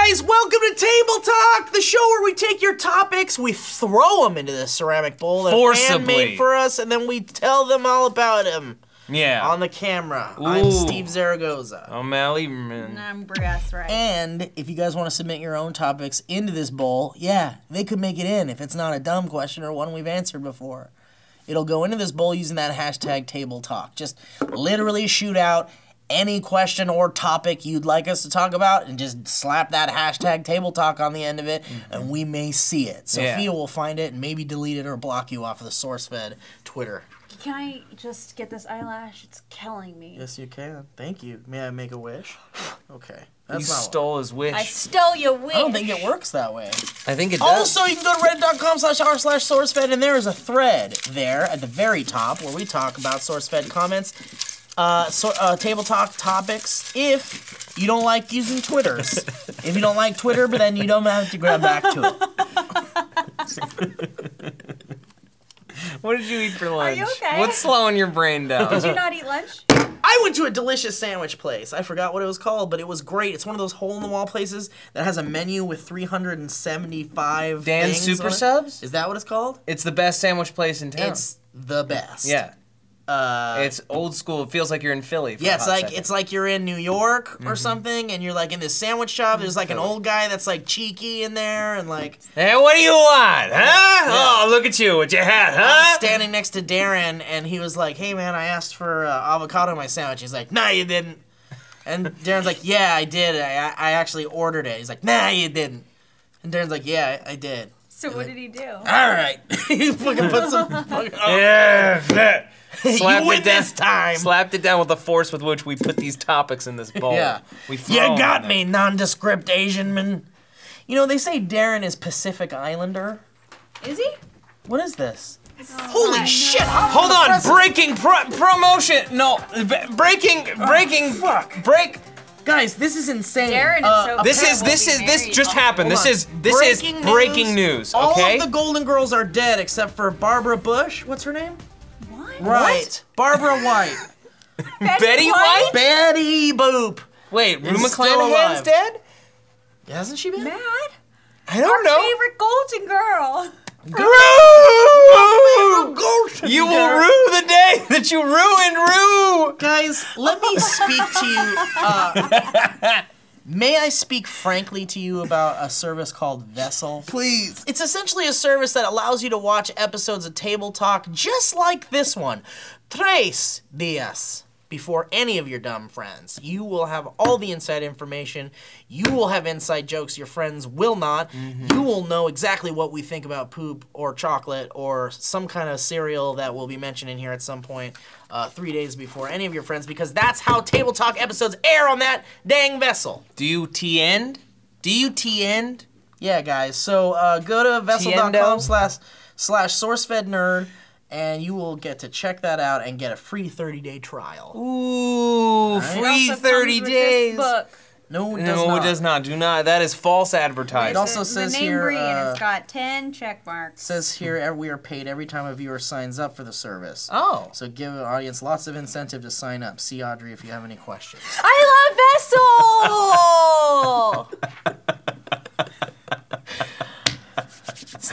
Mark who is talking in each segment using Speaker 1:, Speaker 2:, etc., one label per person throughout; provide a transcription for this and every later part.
Speaker 1: guys, welcome to Table Talk, the show where we take your topics, we throw them into this ceramic bowl that a fan made for us, and then we tell them all about them.
Speaker 2: Yeah.
Speaker 1: On the camera.
Speaker 2: Ooh.
Speaker 1: I'm Steve Zaragoza.
Speaker 2: I'm Al Lieberman.
Speaker 3: And I'm Bree, right.
Speaker 1: And if you guys want to submit your own topics into this bowl, yeah, they could make it in if it's not a dumb question or one we've answered before. It'll go into this bowl using that hashtag Table Talk. Just literally shoot out any question or topic you'd like us to talk about and just slap that hashtag Table Talk on the end of it, and we may see it. Sophia will find it and maybe delete it or block you off of the SourceFed Twitter.
Speaker 3: Can I just get this eyelash? It's killing me.
Speaker 1: Yes, you can. Thank you. May I make a wish? Okay.
Speaker 2: You stole his wish.
Speaker 3: I stole your wish.
Speaker 1: I don't think it works that way.
Speaker 2: I think it does.
Speaker 1: Also, you can go to reddit.com/r/SourceFed, and there is a thread there at the very top where we talk about SourceFed comments, Table Talk topics, if you don't like using Twitters. If you don't like Twitter, but then you don't have to grab back to it.
Speaker 2: What did you eat for lunch?
Speaker 3: Are you okay?
Speaker 2: What's slowing your brain down?
Speaker 3: Did you not eat lunch?
Speaker 1: I went to a delicious sandwich place. I forgot what it was called, but it was great. It's one of those hole-in-the-wall places that has a menu with 375
Speaker 2: Dan's
Speaker 1: things
Speaker 2: Super
Speaker 1: on it.
Speaker 2: Subs?
Speaker 1: Is that what it's called?
Speaker 2: It's the best sandwich place in town.
Speaker 1: It's the best.
Speaker 2: Yeah. It's old school. It feels like you're in Philly. For
Speaker 1: Yeah,
Speaker 2: a
Speaker 1: it's like you're in New York or something, and you're like in this sandwich shop. There's like an old guy that's like cheeky in there, and like,
Speaker 2: hey, what do you want, huh? Oh, look at you with your hat,
Speaker 1: I
Speaker 2: huh?
Speaker 1: was standing next to Darren, and he was like, "Hey man, I asked for avocado in my sandwich." He's like, "Nah, you didn't." And Darren's like, "Yeah, I did. I actually ordered it." He's like, "Nah, you didn't." And Darren's like, "Yeah, I did."
Speaker 3: So what did he do?
Speaker 1: All right, he fucking put some.
Speaker 2: Yeah.
Speaker 1: You win this time.
Speaker 2: Slapped it down with the force with which we put these topics in this bowl.
Speaker 1: Yeah.
Speaker 2: We
Speaker 1: You got me, nondescript Asian man. You know, they say Darren is Pacific Islander.
Speaker 3: Is he?
Speaker 1: What is this?
Speaker 3: Oh,
Speaker 1: Holy shit!
Speaker 2: Hold on, breaking promotion. No, break.
Speaker 1: Guys, this is insane.
Speaker 3: Darren is so
Speaker 2: This just happened.
Speaker 1: Hold
Speaker 2: This
Speaker 1: on.
Speaker 2: is breaking news.
Speaker 1: All
Speaker 2: Okay.
Speaker 1: of the Golden Girls are dead except for Barbara Bush. What's her name?
Speaker 3: What?
Speaker 1: Right. Barbara White.
Speaker 2: Betty White?
Speaker 1: Betty Boop.
Speaker 2: Wait, Rue
Speaker 1: Is still
Speaker 2: McClanahan's
Speaker 1: alive.
Speaker 2: dead?
Speaker 1: Hasn't she been?
Speaker 3: Mad?
Speaker 2: I don't know.
Speaker 3: Favorite Golden Girl.
Speaker 2: Rue! You will rue the day that you ruined Rue!
Speaker 1: Guys, let me speak to you. May I speak frankly to you about a service called Vessel?
Speaker 2: Please.
Speaker 1: It's essentially a service that allows you to watch episodes of Table Talk just like this one. 3 días before any of your dumb friends. You will have all the inside information. You will have inside jokes your friends will not. You will know exactly what we think about poop or chocolate or some kind of cereal that we'll be mentioning here at some point 3 days before any of your friends, because that's how Table Talk episodes air on that dang vessel.
Speaker 2: Do you T-end?
Speaker 1: Yeah, guys. So go to vessel.com/SourceFedNERD, and you will get to check that out and get a free 30-day trial.
Speaker 2: Ooh, free 30 days.
Speaker 1: No, it does not.
Speaker 2: No, it does not. Do not. That is false advertising.
Speaker 1: It also says
Speaker 3: the name
Speaker 1: here,
Speaker 3: Bree, and it's got 10 check marks.
Speaker 1: says here we are paid every time a viewer signs up for the service.
Speaker 2: Oh.
Speaker 1: So give the audience lots of incentive to sign up. See Audrey if you have any questions.
Speaker 3: I love Vessel!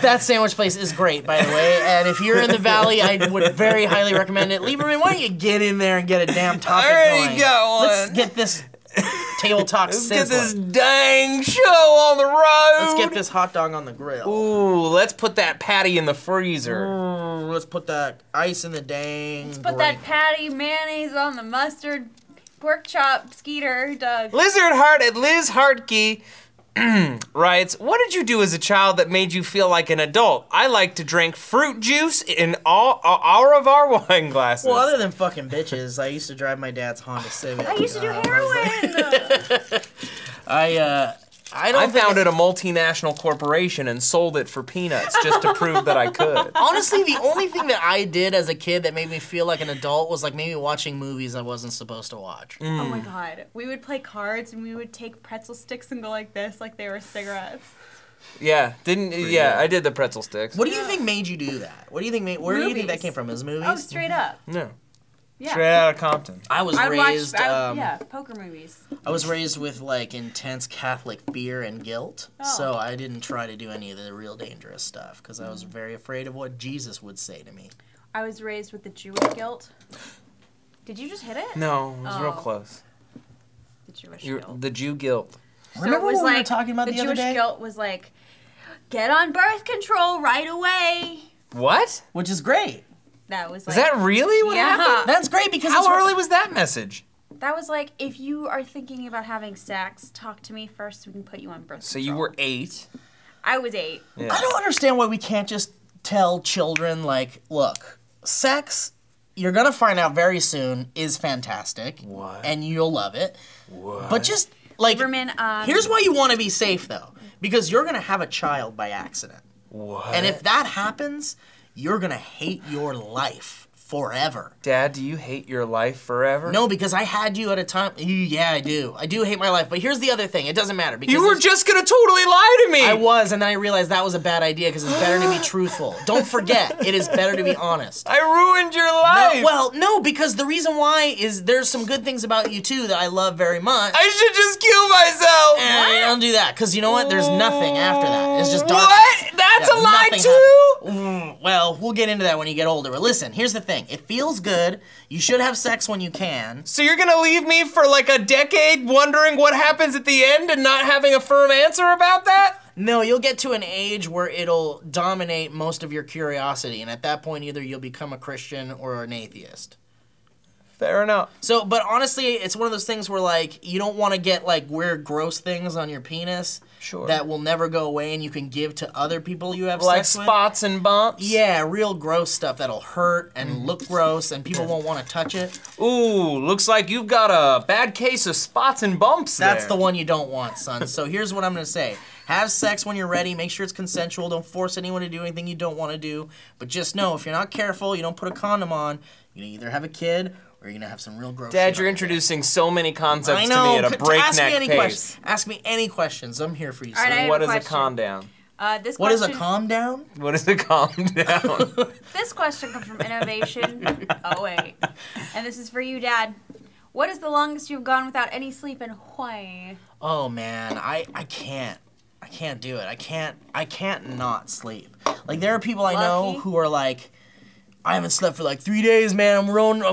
Speaker 1: That sandwich place is great, by the way, and if you're in the Valley, I would very highly recommend it. Lieberman, why don't you get in there and get a damn topic
Speaker 2: I already
Speaker 1: going?
Speaker 2: got one.
Speaker 1: Let's get this Table Talk
Speaker 2: Let's get this
Speaker 1: sizzling.
Speaker 2: dang show on the road.
Speaker 1: Let's get this hot dog on the grill.
Speaker 2: Ooh, let's put that patty in the freezer.
Speaker 1: Ooh, let's put that ice in the dang.
Speaker 3: Let's put that patty mayonnaise on the mustard pork chop Skeeter Doug.
Speaker 2: Lizard Heart at Liz Hartke writes, what did you do as a child that made you feel like an adult? I like to drink fruit juice in all of our wine glasses.
Speaker 1: Well, other than fucking bitches, I used to drive my dad's Honda Civic.
Speaker 3: I used to do heroin.
Speaker 2: I founded a multinational corporation and sold it for peanuts just to prove that I could.
Speaker 1: Honestly, the only thing that I did as a kid that made me feel like an adult was like maybe watching movies I wasn't supposed to watch.
Speaker 3: Oh my god. We would play cards and we would take pretzel sticks and go like this, like they were cigarettes.
Speaker 2: Yeah, I did the pretzel sticks.
Speaker 1: What do you think made you do that? What do you think where do you think that came from? His movies?
Speaker 3: Oh, straight up.
Speaker 2: No.
Speaker 3: Yeah.
Speaker 2: Straight out of Compton.
Speaker 1: I was
Speaker 3: I'd
Speaker 1: raised.
Speaker 3: watch, poker movies.
Speaker 1: I was raised with like intense Catholic fear and guilt,
Speaker 3: Oh.
Speaker 1: so I didn't try to do any of the real dangerous stuff because I was very afraid of what Jesus would say to me.
Speaker 3: I was raised with the Jewish guilt. Did you just hit it?
Speaker 2: No, it was real
Speaker 3: Oh.
Speaker 2: close.
Speaker 3: The Jewish guilt.
Speaker 2: The Jew guilt.
Speaker 3: So
Speaker 1: Remember
Speaker 3: it was
Speaker 1: what we were
Speaker 3: like,
Speaker 1: talking about the other
Speaker 3: Jewish
Speaker 1: day?
Speaker 3: guilt was like, get on birth control right away.
Speaker 2: What?
Speaker 1: Which is great.
Speaker 3: That was like.
Speaker 2: Is that really what
Speaker 3: Yeah.
Speaker 2: happened?
Speaker 1: That's great because
Speaker 2: How
Speaker 1: it's
Speaker 2: early was that message?
Speaker 3: That was like, if you are thinking about having sex, talk to me first so we can put you on birth
Speaker 2: So
Speaker 3: control.
Speaker 2: you were 8.
Speaker 3: I was 8.
Speaker 2: Yeah.
Speaker 1: I don't understand why we can't just tell children, like, look, sex, you're gonna find out very soon, is fantastic.
Speaker 2: What?
Speaker 1: And you'll love it.
Speaker 2: What?
Speaker 1: But just, like,
Speaker 3: Lieberman,
Speaker 1: here's why you want to be safe, though. Because you're gonna have a child by accident.
Speaker 2: What?
Speaker 1: And if that happens, you're gonna hate your life forever.
Speaker 2: Dad, do you hate your life forever?
Speaker 1: No, because I had you at a time. Yeah, I do. I do hate my life. But here's the other thing. It doesn't matter. Because
Speaker 2: You were
Speaker 1: it's-
Speaker 2: just gonna totally lie to me!
Speaker 1: I was, and then I realized that was a bad idea because it's better to be truthful. Don't forget, it is better to be honest.
Speaker 2: I ruined your life!
Speaker 1: No, because the reason why is there's some good things about you too that I love very much.
Speaker 2: I should just kill myself!
Speaker 1: Don't do that, because you know what? There's nothing after that. It's just darkness.
Speaker 2: What? That's
Speaker 1: Yeah,
Speaker 2: a lie
Speaker 1: nothing
Speaker 2: too?
Speaker 1: Well, we'll get into that when you get older. But listen, here's the thing. It feels good. You should have sex when you can.
Speaker 2: So you're gonna leave me for like a decade wondering what happens at the end and not having a firm answer about that?
Speaker 1: No, you'll get to an age where it'll dominate most of your curiosity, and at that point, either you'll become a Christian or an atheist.
Speaker 2: Fair enough.
Speaker 1: So, but honestly, it's one of those things where, like, you don't want to get, like, weird, gross things on your penis
Speaker 2: Sure.
Speaker 1: that will never go away and you can give to other people you have
Speaker 2: Like
Speaker 1: sex with.
Speaker 2: spots and bumps?
Speaker 1: Yeah, real gross stuff that'll hurt and look gross and people won't want to touch it.
Speaker 2: Ooh, looks like you've got a bad case of spots and bumps
Speaker 1: That's
Speaker 2: there.
Speaker 1: the one you don't want, son. So here's what I'm going to say. Have sex when you're ready. Make sure it's consensual. Don't force anyone to do anything you don't want to do. But just know, if you're not careful, you don't put a condom on, you can either have a kid or you're going to have some real gross
Speaker 2: Dad,
Speaker 1: shit
Speaker 2: you're
Speaker 1: on
Speaker 2: introducing so many concepts
Speaker 1: I
Speaker 2: to
Speaker 1: know.
Speaker 2: me at a
Speaker 1: Ask me
Speaker 2: breakneck
Speaker 1: any
Speaker 2: pace.
Speaker 1: questions. Ask me any questions. I'm here for you,
Speaker 3: All right,
Speaker 1: son.
Speaker 3: I have
Speaker 2: What
Speaker 3: a
Speaker 2: is a
Speaker 3: question.
Speaker 2: calm down?
Speaker 3: This
Speaker 1: What is
Speaker 3: question,
Speaker 1: a calm down?
Speaker 2: What is a calm down?
Speaker 3: This question comes from Innovation 08. And this is for you, Dad. What is the longest you've gone without any sleep and why?
Speaker 1: Oh man, I can't. I can't do it. I can't not sleep. Like there are people I know
Speaker 3: Lucky.
Speaker 1: who are like, I haven't slept for like 3 days, man. I'm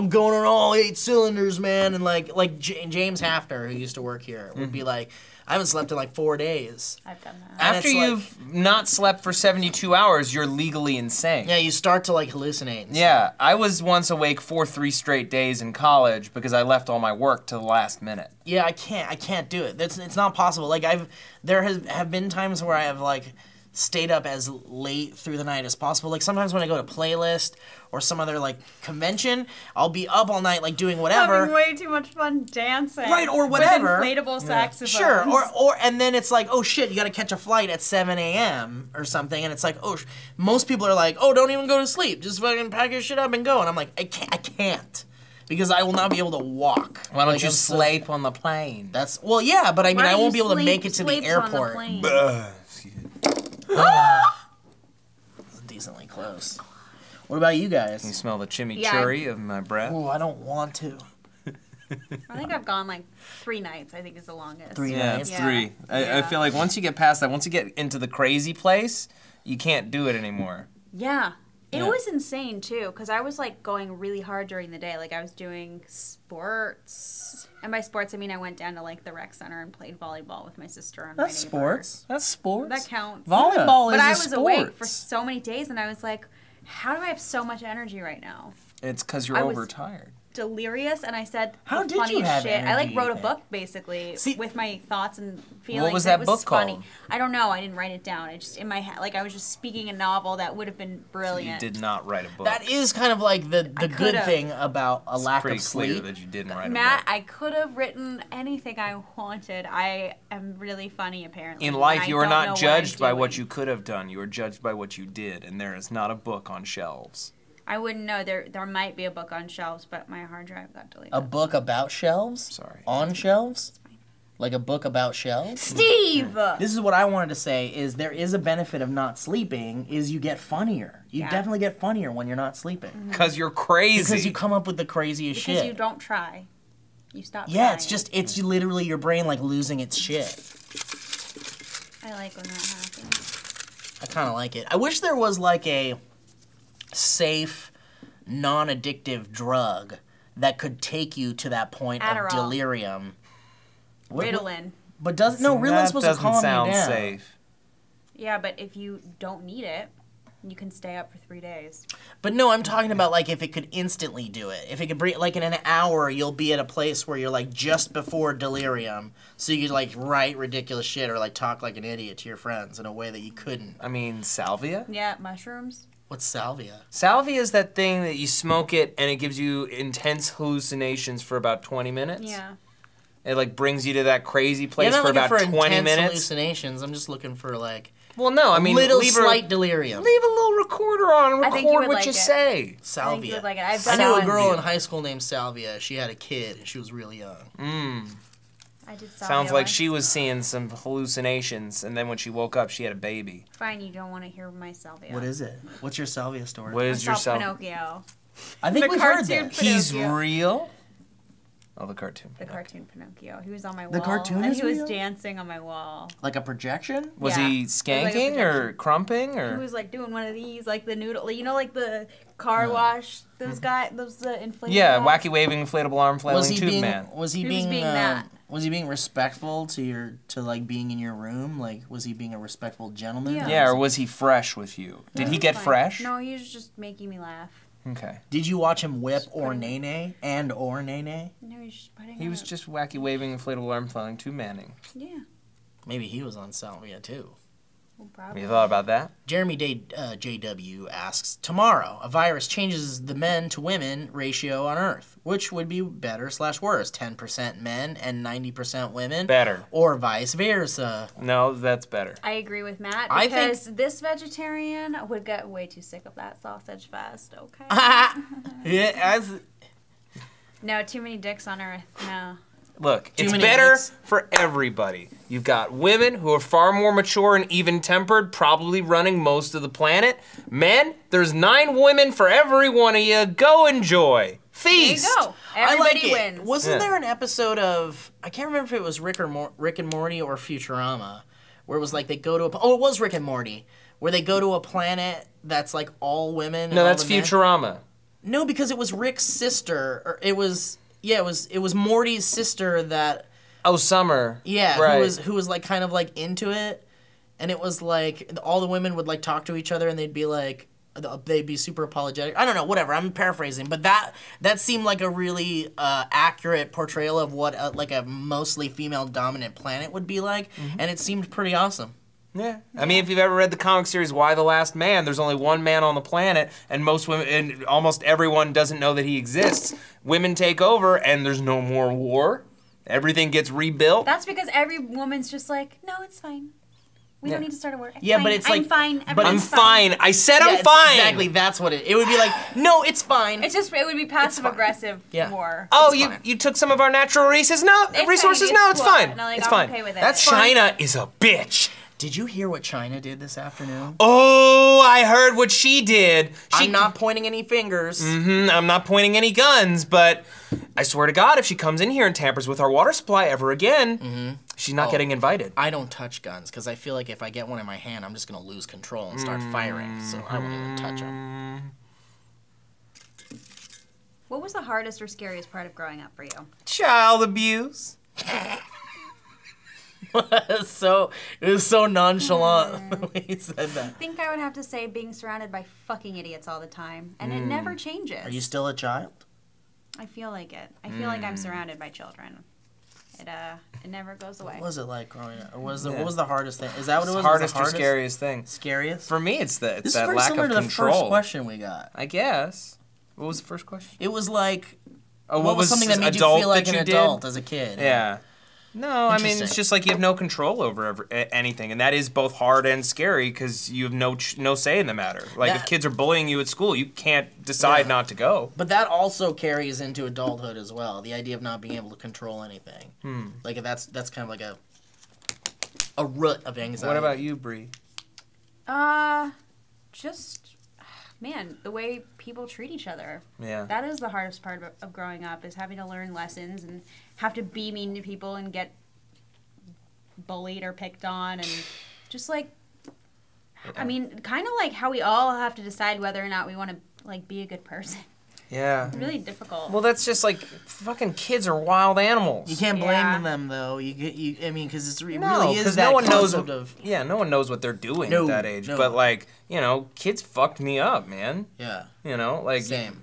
Speaker 1: going on all 8 cylinders, man. And like James Hafner, who used to work here, would be like, I haven't slept in like 4 days.
Speaker 3: I've done that.
Speaker 1: And
Speaker 2: After
Speaker 1: it's like-
Speaker 2: you've not slept for 72 hours, you're legally insane.
Speaker 1: Yeah, you start to like hallucinate. and
Speaker 2: Yeah, I was once awake for 3 straight days in college because I left all my work to the last minute.
Speaker 1: Yeah, I can't do it. It's not possible. Like there have been times where I have like stayed up as late through the night as possible. Like sometimes when I go to Playlist or some other like convention, I'll be up all night like doing whatever.
Speaker 3: Having way too much fun dancing.
Speaker 1: Right, or whatever.
Speaker 3: With inflatable saxophones.
Speaker 1: Sure, or and then it's like, oh shit, you gotta catch a flight at 7 a.m. or something, and it's like, oh, most people are like, oh, don't even go to sleep, just fucking pack your shit up and go, and I'm like, I can't, because I will not be able to walk.
Speaker 2: Why don't
Speaker 1: Like,
Speaker 2: you
Speaker 1: I'm so-
Speaker 2: sleep on the plane?
Speaker 1: That's, well, yeah, but I mean,
Speaker 3: Why
Speaker 1: I
Speaker 3: don't
Speaker 1: won't
Speaker 3: you
Speaker 1: be able to make
Speaker 3: sleep-
Speaker 1: it to the
Speaker 3: sleeps on
Speaker 1: airport.
Speaker 3: plane?
Speaker 1: Decently close. What about you
Speaker 2: You
Speaker 1: guys?
Speaker 2: smell the chimichurri of my breath?
Speaker 1: Oh, I don't want to.
Speaker 3: I think I've gone like 3 nights, I think is the longest.
Speaker 1: 3
Speaker 2: Yeah,
Speaker 1: nights.
Speaker 2: it's
Speaker 3: Yeah.
Speaker 2: 3. I
Speaker 3: Yeah.
Speaker 2: feel like once you get past that, once you get into the crazy place, you can't do it anymore.
Speaker 3: Yeah. It
Speaker 2: Yeah.
Speaker 3: was insane too, because I was like going really hard during the day. Like I was doing sports. And by sports, I mean I went down to like the rec center and played volleyball with my sister and
Speaker 1: That's
Speaker 3: my neighbor.
Speaker 1: sports.
Speaker 2: That's sports.
Speaker 3: That counts.
Speaker 2: Volleyball
Speaker 3: But
Speaker 2: is
Speaker 3: I
Speaker 2: a
Speaker 3: was
Speaker 2: sport.
Speaker 3: awake for so many days and I was like, how do I have so much energy right now?
Speaker 2: It's because you're
Speaker 3: I was-
Speaker 2: overtired.
Speaker 3: Delirious, and I said
Speaker 1: How
Speaker 3: the
Speaker 1: did you
Speaker 3: funniest
Speaker 1: have
Speaker 3: shit. I like
Speaker 1: energy,
Speaker 3: wrote a
Speaker 1: you think?
Speaker 3: book basically
Speaker 1: See-
Speaker 3: with my thoughts and feelings.
Speaker 2: was
Speaker 3: and
Speaker 2: that
Speaker 3: it
Speaker 2: book
Speaker 3: funny.
Speaker 2: called?
Speaker 3: I don't know. I didn't write it down. It just in my head, like I was just speaking a novel that would have been
Speaker 2: You
Speaker 3: brilliant.
Speaker 2: did not write a book.
Speaker 1: That is kind of like the good
Speaker 3: could've.
Speaker 1: thing about a lack
Speaker 2: pretty
Speaker 1: of
Speaker 2: clear
Speaker 1: sleep.
Speaker 2: that you didn't write
Speaker 3: Matt,
Speaker 2: a book.
Speaker 3: I could have written anything I wanted. I am really funny, apparently.
Speaker 2: In
Speaker 3: and
Speaker 2: life,
Speaker 3: I
Speaker 2: you are
Speaker 3: don't know
Speaker 2: not
Speaker 3: what
Speaker 2: judged
Speaker 3: I'm
Speaker 2: by what
Speaker 3: doing.
Speaker 2: you could have done. You are judged by what you did, and there is not a book on shelves.
Speaker 3: I wouldn't know. There might be a book on shelves, but my hard drive got deleted.
Speaker 1: A book about shelves?
Speaker 2: Sorry.
Speaker 1: On shelves? Like a book about shells?
Speaker 3: Steve!
Speaker 1: This is what I wanted to say, is there is a benefit of not sleeping, is you get funnier. You definitely get funnier when you're not sleeping.
Speaker 2: Because you're crazy.
Speaker 1: Because you come up with the craziest shit.
Speaker 3: Because you don't try. You stop
Speaker 1: Yeah,
Speaker 3: trying.
Speaker 1: it's literally your brain like losing its shit.
Speaker 3: I like when that happens.
Speaker 1: I kind of like it. I wish there was like a safe, non-addictive drug that could take you to that point
Speaker 3: Adderall.
Speaker 1: of delirium.
Speaker 3: Ritalin.
Speaker 1: But Rital's supposed to calm you down.
Speaker 2: That doesn't sound safe.
Speaker 3: Yeah, but if you don't need it, you can stay up for 3 days.
Speaker 1: But no, I'm talking about like if it could instantly do it. If it could bring, like in an hour, you'll be at a place where you're like just before delirium, so you could like write ridiculous shit or like talk like an idiot to your friends in a way that you couldn't.
Speaker 2: I mean, salvia?
Speaker 3: Yeah, mushrooms.
Speaker 1: What's salvia?
Speaker 2: Salvia is that thing that you smoke it and it gives you intense hallucinations for about 20 minutes.
Speaker 3: Yeah.
Speaker 2: It like brings you to that crazy place
Speaker 1: I'm not
Speaker 2: for
Speaker 1: looking
Speaker 2: about
Speaker 1: for
Speaker 2: 20
Speaker 1: intense
Speaker 2: minutes.
Speaker 1: hallucinations. I'm just looking for like
Speaker 2: Well, no, I mean,
Speaker 1: little slight delirium.
Speaker 2: Leave a little recorder on and
Speaker 3: I think you
Speaker 2: record
Speaker 3: would
Speaker 2: what
Speaker 3: like
Speaker 2: you
Speaker 3: it.
Speaker 2: say.
Speaker 3: I think you
Speaker 1: Salvia.
Speaker 3: would like it. I've
Speaker 1: I
Speaker 3: done
Speaker 1: knew a
Speaker 3: it
Speaker 1: girl
Speaker 3: once.
Speaker 1: in high school named Salvia. She had a kid, and she was really young.
Speaker 3: I did salvia
Speaker 2: Sounds like
Speaker 3: once.
Speaker 2: she was seeing some hallucinations, and then when she woke up, she had a baby.
Speaker 3: Fine, you don't want to hear my salvia.
Speaker 1: What is it? What's your salvia story?
Speaker 2: What
Speaker 3: I
Speaker 2: is
Speaker 3: saw
Speaker 2: your self?
Speaker 3: Pinocchio.
Speaker 1: I think
Speaker 3: The
Speaker 1: we've heard
Speaker 3: cartoon
Speaker 1: that.
Speaker 2: He's
Speaker 3: Pinocchio.
Speaker 2: real? Oh, the cartoon.
Speaker 3: The cartoon Pinocchio. He was on my wall.
Speaker 1: The cartoon
Speaker 3: and
Speaker 1: is
Speaker 3: he was
Speaker 1: real?
Speaker 3: dancing on my wall.
Speaker 1: Like a projection?
Speaker 2: Was
Speaker 3: Yeah.
Speaker 2: he
Speaker 3: It was like a
Speaker 2: skanking or
Speaker 3: projection.
Speaker 2: crumping
Speaker 3: He
Speaker 2: or?
Speaker 3: was like doing one of these, like the noodle, you know, like the car wash. Those guys, those inflatable.
Speaker 2: Yeah,
Speaker 3: guys?
Speaker 2: wacky waving inflatable arm flailing tube man.
Speaker 1: Was he
Speaker 3: He was
Speaker 1: being
Speaker 3: being that.
Speaker 1: was he being respectful to like being in your room? Like was he being a respectful gentleman?
Speaker 3: Yeah.
Speaker 2: Yeah, or was he fresh with you? Did he
Speaker 3: He was
Speaker 2: get
Speaker 3: fine.
Speaker 2: fresh?
Speaker 3: No, he was just making me laugh.
Speaker 2: Okay.
Speaker 1: Did you watch him whip or
Speaker 3: pretty-
Speaker 1: nene and or nene?
Speaker 3: No, he was just putting.
Speaker 2: He was
Speaker 3: up-
Speaker 2: just wacky waving inflatable arm flailing tube manning.
Speaker 3: Yeah.
Speaker 1: Maybe he was on salvia too.
Speaker 3: Well,
Speaker 2: Have
Speaker 3: probably.
Speaker 2: you thought about that?
Speaker 1: Jeremy JW asks, tomorrow, a virus changes the men to women ratio on Earth. Which would be better / worse? 10% men and 90% women?
Speaker 2: Better.
Speaker 1: Or vice versa?
Speaker 2: No, that's better.
Speaker 3: I agree with Matt
Speaker 1: I think-
Speaker 3: because this vegetarian would get way too sick of that sausage fest. Okay.
Speaker 1: Yeah,
Speaker 3: No, too many dicks on Earth. No.
Speaker 2: Look,
Speaker 1: Too
Speaker 2: it's
Speaker 1: many
Speaker 2: better
Speaker 1: dicks.
Speaker 2: for everybody. You've got women who are far more mature and even-tempered, probably running most of the planet. Men, there's 9 women for every one of you. Go enjoy. Feast.
Speaker 3: There you go.
Speaker 1: I
Speaker 3: Everybody
Speaker 1: like it.
Speaker 3: wins.
Speaker 1: Wasn't
Speaker 2: Yeah.
Speaker 1: there an episode of, I can't remember if it was Rick and Morty or Futurama, where it was like they go to it was Rick and Morty, where they go to a planet that's like all women. and
Speaker 2: No,
Speaker 1: all
Speaker 2: that's
Speaker 1: the men.
Speaker 2: Futurama.
Speaker 1: No, because it was Rick's sister, or it was Morty's sister that,
Speaker 2: Oh, Summer.
Speaker 1: yeah,
Speaker 2: Right.
Speaker 1: who was like kind of like into it, and it was like all the women would like talk to each other and they'd be super apologetic. I don't know, whatever. I'm paraphrasing, but that seemed like a really accurate portrayal of what like a mostly female dominant planet would be like, and it seemed pretty awesome.
Speaker 2: Yeah. I mean, if you've ever read the comic series Why the Last Man, there's only one man on the planet, and most women, and almost everyone doesn't know that he exists. Women take over, and there's no more war. Everything gets rebuilt.
Speaker 3: That's because every woman's just like, no, it's fine. We don't need to start a war. It's
Speaker 1: Yeah,
Speaker 3: fine.
Speaker 1: but it's
Speaker 3: I'm
Speaker 1: like-
Speaker 3: fine.
Speaker 1: but
Speaker 2: I'm
Speaker 3: Everything's
Speaker 2: fine. I said
Speaker 1: Yeah,
Speaker 2: I'm
Speaker 1: it's
Speaker 2: fine.
Speaker 1: Exactly, that's what it would be like. No, it's fine.
Speaker 3: It's just, it would be passive aggressive
Speaker 1: Yeah.
Speaker 3: war.
Speaker 2: Oh,
Speaker 1: It's
Speaker 2: you
Speaker 1: fine.
Speaker 2: you took some of our natural resources? No,
Speaker 3: It's
Speaker 2: resources?
Speaker 3: fine,
Speaker 2: No,
Speaker 3: it's
Speaker 2: it's
Speaker 3: cool.
Speaker 2: fine.
Speaker 3: And, like,
Speaker 2: It's
Speaker 3: I'm
Speaker 2: fine.
Speaker 3: okay with it.
Speaker 2: That
Speaker 3: It's fine.
Speaker 2: China is a bitch.
Speaker 1: Did you hear what China did this afternoon?
Speaker 2: Oh, I heard what she did.
Speaker 1: I'm not pointing any fingers.
Speaker 2: I'm not pointing any guns, but I swear to God, if she comes in here and tampers with our water supply ever again, she's not getting invited.
Speaker 1: I don't touch guns because I feel like if I get one in my hand, I'm just gonna lose control and start firing. So I won't even touch them.
Speaker 3: What was the hardest or scariest part of growing up for you?
Speaker 2: Child abuse.
Speaker 1: It was so nonchalant the way he said that.
Speaker 3: I think I would have to say being surrounded by fucking idiots all the time, and it never changes.
Speaker 1: Are you still a child?
Speaker 3: I feel like it. I feel like I'm surrounded by children. It never goes away.
Speaker 1: What was it like growing up? Or what
Speaker 2: Yeah.
Speaker 1: was the hardest thing? Is that what it was?
Speaker 2: Hardest
Speaker 1: Was
Speaker 2: or
Speaker 1: the
Speaker 2: scariest thing?
Speaker 1: Scariest?
Speaker 2: For me, it's
Speaker 1: This is
Speaker 2: that
Speaker 1: very
Speaker 2: lack
Speaker 1: similar
Speaker 2: of
Speaker 1: to the
Speaker 2: control.
Speaker 1: first question we got.
Speaker 2: I guess. What was the first question?
Speaker 1: It was like,
Speaker 2: Oh,
Speaker 1: what was something that made you
Speaker 2: adult
Speaker 1: feel like
Speaker 2: that
Speaker 1: an
Speaker 2: you did?
Speaker 1: adult as a kid?
Speaker 2: Yeah. No, I mean, it's
Speaker 1: Interesting.
Speaker 2: just like you have no control over anything, and that is both hard and scary because you have no say in the matter. Like, if kids are bullying you at school, you can't decide not to go.
Speaker 1: But that also carries into adulthood as well. The idea of not being able to control anything. Like, that's kind of like a root of anxiety.
Speaker 2: What about you, Bree?
Speaker 3: Just, man, the way people treat each other.
Speaker 2: Yeah.
Speaker 3: That is the hardest part of growing up, is having to learn lessons and have to be mean to people and get bullied or picked on, and just like, I mean, kind of like how we all have to decide whether or not we want to like be a good person.
Speaker 2: Yeah.
Speaker 3: It's really difficult.
Speaker 2: Well, that's just like fucking kids are wild animals.
Speaker 1: You can't blame
Speaker 3: Yeah.
Speaker 1: them though. I mean, because it really is
Speaker 2: because
Speaker 1: that
Speaker 2: no one knows.
Speaker 1: concept of
Speaker 2: No one knows what they're doing
Speaker 1: No,
Speaker 2: at that age.
Speaker 1: no.
Speaker 2: But like, kids fucked me up, man.
Speaker 1: yeah.
Speaker 2: Like
Speaker 1: Same.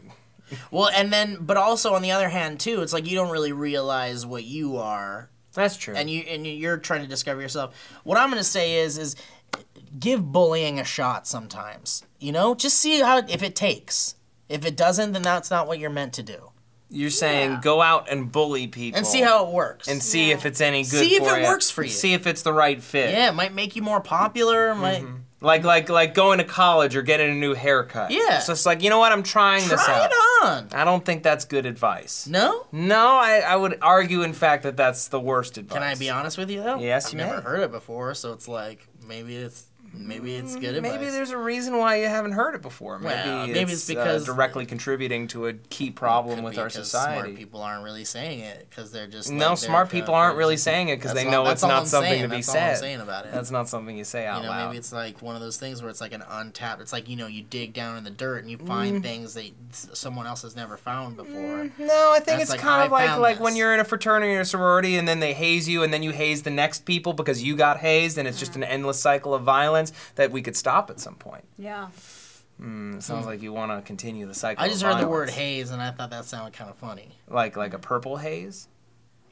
Speaker 1: Well, and then, but also on the other hand too, it's like you don't really realize what you are,
Speaker 2: That's true.
Speaker 1: and you're trying to discover yourself. What I'm gonna say is give bullying a shot sometimes. Just see if it takes. If it doesn't, then that's not what you're meant to do.
Speaker 2: You're saying go out and bully people
Speaker 1: And see how it works.
Speaker 2: and see if it's any good.
Speaker 1: See if
Speaker 2: for
Speaker 1: it
Speaker 2: you.
Speaker 1: works for you.
Speaker 2: See if it's the right fit.
Speaker 1: Yeah, it might make you more popular. Might
Speaker 2: Like going to college or getting a new haircut.
Speaker 1: Yeah.
Speaker 2: It's just like, you know what? I'm trying this
Speaker 1: try
Speaker 2: out.
Speaker 1: it on.
Speaker 2: I don't think that's good advice.
Speaker 1: No?
Speaker 2: No, I would argue, in fact, that that's the worst advice.
Speaker 1: Can I be honest with you though?
Speaker 2: Yes,
Speaker 1: I've
Speaker 2: you
Speaker 1: never
Speaker 2: may.
Speaker 1: heard it before, so it's like maybe it's good advice.
Speaker 2: Maybe there's a reason why you haven't heard it before. Maybe,
Speaker 1: Well, maybe it's because
Speaker 2: directly contributing to a key problem
Speaker 1: Could
Speaker 2: with
Speaker 1: be
Speaker 2: our
Speaker 1: 'cause
Speaker 2: society.
Speaker 1: Smart people aren't really saying it because they're just
Speaker 2: No,
Speaker 1: like,
Speaker 2: smart
Speaker 1: they're
Speaker 2: people aren't really saying it because they know it's
Speaker 1: that's all
Speaker 2: not
Speaker 1: I'm
Speaker 2: something
Speaker 1: saying.
Speaker 2: to be
Speaker 1: That's
Speaker 2: said.
Speaker 1: all I'm saying about it.
Speaker 2: That's not something you say out loud.
Speaker 1: Maybe it's like one of those things where it's like an untapped. It's like you dig down in the dirt and you find things that someone else has never found before.
Speaker 2: No, I think
Speaker 1: That's
Speaker 2: it's
Speaker 1: like,
Speaker 2: kind of
Speaker 1: I
Speaker 2: like
Speaker 1: found
Speaker 2: when
Speaker 1: this.
Speaker 2: you're in a fraternity or sorority and then they haze you and then you haze the next people because you got hazed and it's just an endless cycle of violence that we could stop at some point.
Speaker 3: Yeah.
Speaker 2: It sounds like you want to continue the cycle.
Speaker 1: I just
Speaker 2: of
Speaker 1: heard the word
Speaker 2: violence.
Speaker 1: haze and I thought that sounded kind of funny.
Speaker 2: Like a purple haze.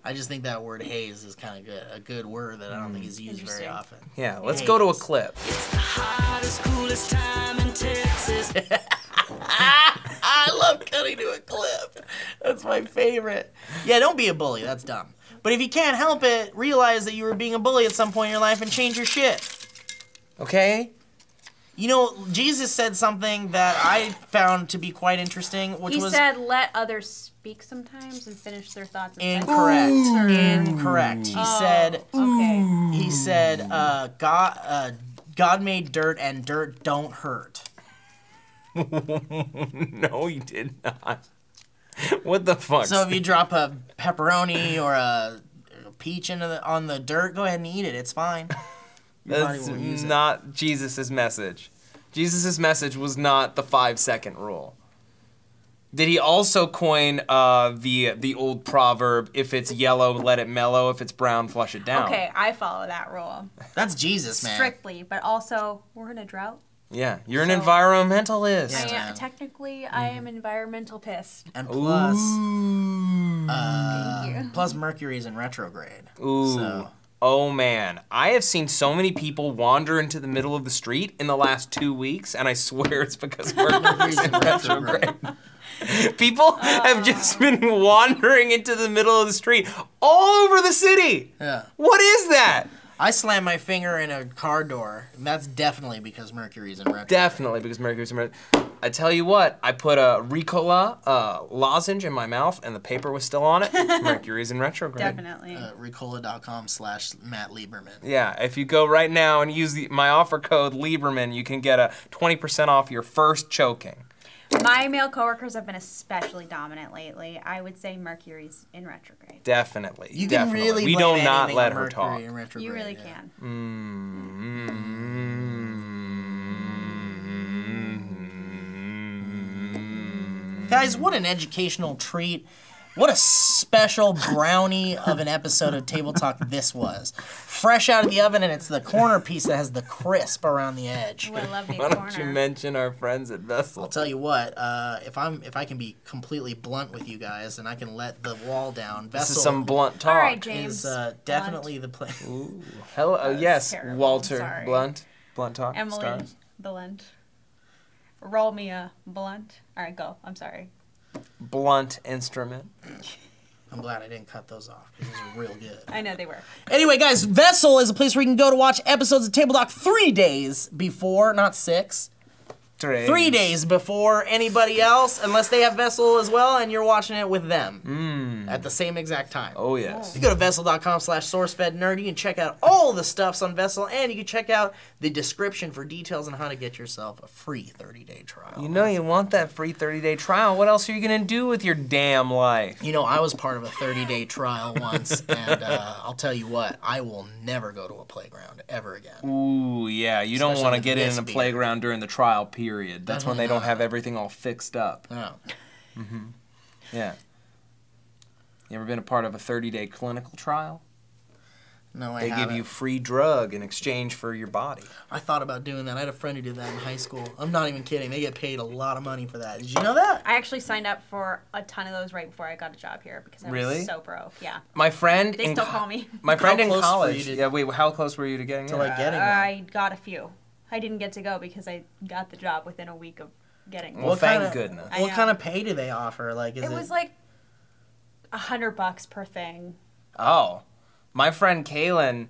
Speaker 1: I just think that word haze is kind of a good word that I don't think is used very
Speaker 3: Interesting.
Speaker 1: often.
Speaker 2: Yeah, let's go to a clip.
Speaker 4: Hottest, coolest time in Texas.
Speaker 1: I love cutting to a clip. That's my favorite. Yeah, don't be a bully. That's dumb. But if you can't help it, realize that you were being a bully at some point in your life and change your shit.
Speaker 2: Okay.
Speaker 1: Jesus said something that I found to be quite interesting, which
Speaker 3: He
Speaker 1: was
Speaker 3: said, "Let others speak sometimes and finish their thoughts." And
Speaker 1: incorrect.
Speaker 3: sentences."
Speaker 1: Incorrect. He
Speaker 3: Oh,
Speaker 1: said.
Speaker 3: Okay.
Speaker 1: He said, God made dirt and dirt don't hurt.
Speaker 2: No, you did not. What the fuck?
Speaker 1: So if you drop a pepperoni or a peach on the dirt, go ahead and eat it. It's fine. Your body
Speaker 2: That's
Speaker 1: will use it.
Speaker 2: not Jesus' message. Jesus' message was not the 5-second rule. Did he also coin the old proverb, if it's yellow, let it mellow, if it's brown, flush it down?
Speaker 3: Okay, I follow that rule
Speaker 1: That's Jesus, man.
Speaker 3: strictly, but also we're in a drought.
Speaker 2: Yeah, you're an
Speaker 3: So-
Speaker 2: environmentalist.
Speaker 1: Yeah.
Speaker 3: I am, technically, I am environmental pissed.
Speaker 1: And plus,
Speaker 3: Thank you.
Speaker 1: plus Mercury's in retrograde.
Speaker 2: Ooh.
Speaker 1: So.
Speaker 2: Oh man, I have seen so many people wander into the middle of the street in the last 2 weeks, and I swear it's because Mercury's in retrograde. People have just been wandering into the middle of the street all over the city.
Speaker 1: Yeah.
Speaker 2: What is that?
Speaker 1: I slammed my finger in a car door, and that's definitely because Mercury's in retrograde.
Speaker 2: Definitely because Mercury's in retrograde. I tell you what, I put a Ricola lozenge in my mouth, and the paper was still on it. Mercury's in retrograde.
Speaker 3: Definitely.
Speaker 1: Ricola.com/Matt Lieberman.
Speaker 2: Yeah, if you go right now and use my offer code Lieberman, you can get a 20% off your first choking.
Speaker 3: My male coworkers have been especially dominant lately. I would say Mercury's in retrograde.
Speaker 2: Definitely.
Speaker 1: You can
Speaker 2: definitely.
Speaker 1: really
Speaker 2: We
Speaker 1: blame
Speaker 2: do not
Speaker 1: anything
Speaker 2: let
Speaker 1: on
Speaker 2: her
Speaker 1: Mercury
Speaker 2: talk.
Speaker 1: in retrograde,
Speaker 3: You really
Speaker 1: yeah.
Speaker 2: can.
Speaker 1: Guys, what an educational treat. What a special brownie of an episode of Table Talk this was. Fresh out of the oven, and it's the corner piece that has the crisp around the edge.
Speaker 3: Ooh, I love the
Speaker 2: Why don't you
Speaker 3: corner.
Speaker 2: mention our friends at Vessel?
Speaker 1: I'll tell you what, if I can be completely blunt with you guys, and I can let the wall down,
Speaker 2: This
Speaker 1: Vessel
Speaker 2: is some blunt talk.
Speaker 3: All right, James.
Speaker 1: is definitely the place.
Speaker 2: Ooh. Hello, yes,
Speaker 3: terrible.
Speaker 2: Walter
Speaker 3: Sorry.
Speaker 2: Blunt. Blunt talk.
Speaker 3: Emily
Speaker 2: Stars.
Speaker 3: Blunt. Roll me a blunt. All right, go. I'm sorry.
Speaker 2: Blunt instrument.
Speaker 1: I'm glad I didn't cut those off because those are real good.
Speaker 3: I know they were.
Speaker 1: Anyway, guys, Vessel is a place where you can go to watch episodes of Table Talk 3 days before, not 6. 3 days before anybody else, unless they have Vessel as well, and you're watching it with them at the same exact time.
Speaker 2: Oh, yes.
Speaker 1: If you go to Vessel.com/SourceFedNERD, you can check out all the stuffs on Vessel, and you can check out the description for details on how to get yourself a free 30-day trial.
Speaker 2: You know you want that free 30-day trial. What else are you gonna do with your damn life?
Speaker 1: You know, I was part of a 30-day trial once, and I'll tell you what, I will never go to a playground ever again.
Speaker 2: Ooh, yeah. You don't
Speaker 1: Especially
Speaker 2: want to
Speaker 1: with
Speaker 2: get
Speaker 1: this
Speaker 2: in a
Speaker 1: beer.
Speaker 2: playground during the trial period. That's when they don't have everything all fixed up.
Speaker 1: Oh.
Speaker 2: Yeah. You ever been a part of a 30-day clinical trial?
Speaker 1: No, I
Speaker 2: They
Speaker 1: haven't.
Speaker 2: give you free drug in exchange for your body.
Speaker 1: I thought about doing that. I had a friend who did that in high school. I'm not even kidding. They get paid a lot of money for that. Did you know that?
Speaker 3: I actually signed up for a ton of those right before I got a job here because I
Speaker 2: Really?
Speaker 3: was so broke. Yeah.
Speaker 2: My friend
Speaker 3: They still call me.
Speaker 2: My friend
Speaker 1: How
Speaker 2: in
Speaker 1: close were
Speaker 2: college.
Speaker 1: you to-
Speaker 2: Yeah, wait, how close were you to getting
Speaker 1: To
Speaker 2: in?
Speaker 1: like getting one.
Speaker 3: I got a few. I didn't get to go because I got the job within a week of getting
Speaker 2: Well,
Speaker 3: one.
Speaker 2: thank goodness.
Speaker 3: I
Speaker 1: What
Speaker 3: know.
Speaker 1: kind of pay do they offer? Like, is
Speaker 3: It was like $100 per thing.
Speaker 2: Oh. My friend Kaylin,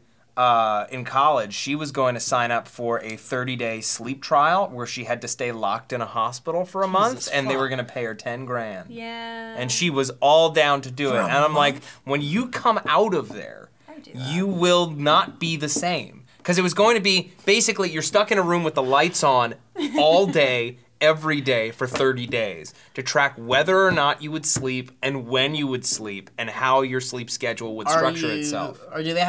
Speaker 2: in college, she was going to sign up for a 30-day sleep trial where she had to stay locked in a hospital for a month, and they were
Speaker 1: fuck.
Speaker 2: going to pay her 10 grand.
Speaker 3: Yeah.
Speaker 2: And she was all down to do it.
Speaker 1: a
Speaker 2: And I'm like,
Speaker 1: month?
Speaker 2: when you come out of there,
Speaker 3: I would do that.
Speaker 2: you will not be the same. Because it was going to be, basically, you're stuck in a room with the lights on all day, every day for 30 days to track whether or not you would sleep and when you would sleep and how your sleep schedule would structure itself.
Speaker 1: Or do they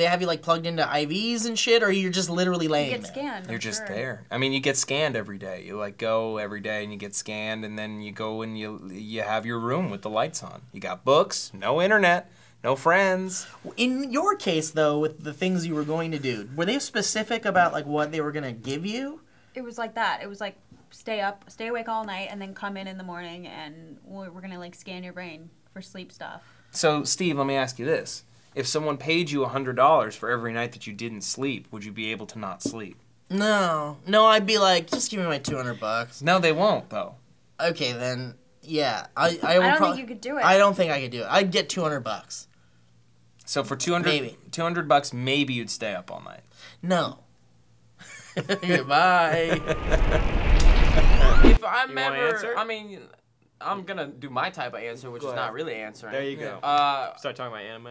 Speaker 1: have you like plugged into IVs and shit, or you're just literally laying
Speaker 3: You get
Speaker 1: there?
Speaker 3: scanned.
Speaker 2: You're
Speaker 3: I'm
Speaker 2: just
Speaker 3: sure.
Speaker 2: there. I mean, you get scanned every day. You like go every day and you get scanned, and then you go and you have your room with the lights on. You got books, no internet, no friends.
Speaker 1: In your case, though, with the things you were going to do, were they specific about like what they were gonna give you?
Speaker 3: It was like that. It was like stay awake all night, and then come in the morning, and we're gonna like scan your brain for sleep stuff.
Speaker 2: So, Steve, let me ask you this. If someone paid you $100 for every night that you didn't sleep, would you be able to not sleep?
Speaker 1: No, I'd be like, just give me my $200.
Speaker 2: No, they won't, though.
Speaker 1: Okay, then, yeah, I would
Speaker 3: don't
Speaker 1: probably,
Speaker 3: think you could do it.
Speaker 1: I don't think I could do it. I'd get $200.
Speaker 2: So for 200,
Speaker 1: Maybe.
Speaker 2: $200, maybe you'd stay up all night.
Speaker 1: No. Goodbye.
Speaker 5: If I'm
Speaker 6: wanna
Speaker 5: ever,
Speaker 6: answer?
Speaker 5: I mean, I'm gonna do my type of answer, which
Speaker 6: Go
Speaker 5: is
Speaker 6: ahead.
Speaker 5: not really answering.
Speaker 6: There you go.
Speaker 5: Start
Speaker 6: talking about anime.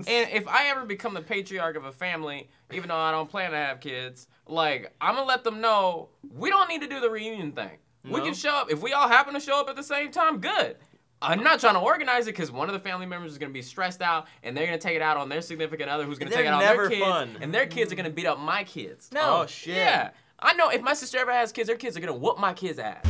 Speaker 5: and if I ever become the patriarch of a family, even though I don't plan to have kids, like I'm gonna let them know we don't need to do the reunion thing. We
Speaker 6: No?
Speaker 5: can show up if we all happen to show up at the same time. Good. I'm not trying to organize it because one of the family members is gonna be stressed out and they're gonna take it out on their significant other, who's gonna
Speaker 6: They're
Speaker 5: take it out on
Speaker 6: never
Speaker 5: their kids,
Speaker 6: fun.
Speaker 5: and their kids are gonna beat up my kids.
Speaker 2: No.
Speaker 6: Oh shit.
Speaker 5: Yeah. I know if my sister ever has kids, her kids are gonna whoop my kids' ass.